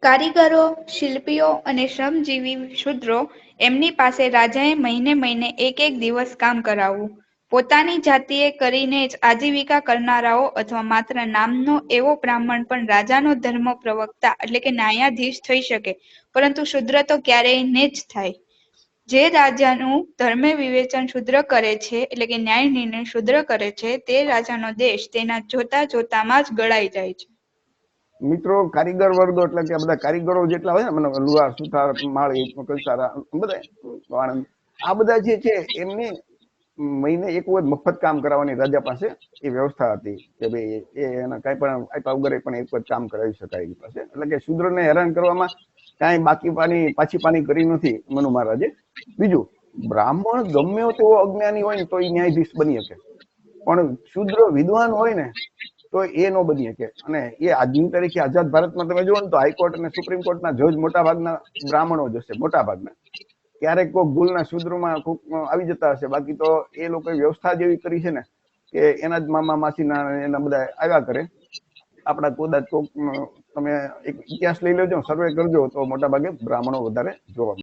કારીગરો, શિલ્પીઓ અને શ્રમજીવી શૂદ્રો એમની પાસે રાજાએ મહિને મહિને એક દિવસ કામ કરાવવું. પોતાની જાતિએ કરીને જ આજીવિકા કરનારાઓ અથવા માત્ર નામનો એવો બ્રાહ્મણ પણ રાજાનો ધર્મ પ્રવક્તા એટલે કે ન્યાયાધીશ થઈ શકે, પરંતુ શૂદ્ર તો ક્યારેય ને જ થાય. જે રાજાનું ધર્મ વિવેચન શૂદ્ર કરે છે એટલે કે ન્યાય નિર્ણય શૂદ્ર કરે છે, તે રાજાનો દેશ તેના જોતા જોતામાં જ ગળાઈ જાય છે. મિત્રો, કારીગર વર્ગો એટલે કે બધા કારીગરો જેટલા હોય ને, લુહાર, સુથાર, માળી, કસારા, બધા આ બધા જે છે એમને મહિને એક વખત મફત કામ કરાવવાની રાજા પાસે એ વ્યવસ્થા હતી કે ભાઈ એના કઈ પણ આપ્યા વગર પણ એક વખત કામ કરાવી શકાય એની પાસે. એટલે કે શૂદ્રને હેરાન કરવામાં કાંઈ પાછી પાની કરી નથી મનુ મહારાજે. બીજું, બ્રાહ્મણ ગમે તેવો અજ્ઞાની હોય ને તો એ ન્યાયાધીશ બની શકે, પણ શૂદ્ર વિદ્વાન હોય ને તો એ ન બની શકે. અને એ આજની તારીખે આઝાદ ભારતમાં તમે જુઓ ને તો હાઈકોર્ટ અને સુપ્રીમ કોર્ટના જજ મોટા ભાગના બ્રાહ્મણો જ હશે, મોટા ભાગના. ક્યારેક કોઈ ભૂલના શૂદ્રમાં આવી જતા હશે, બાકી તો એ લોકોએ વ્યવસ્થા જેવી કરી છે ને કે એના જ મામા માસીના એના બધા આવ્યા કરે. આપણા કદાચ તમે એક ઇતિહાસ લઈ લેજો, સર્વે કરજો તો મોટા ભાગે બ્રાહ્મણો વધારે જોવા મળે.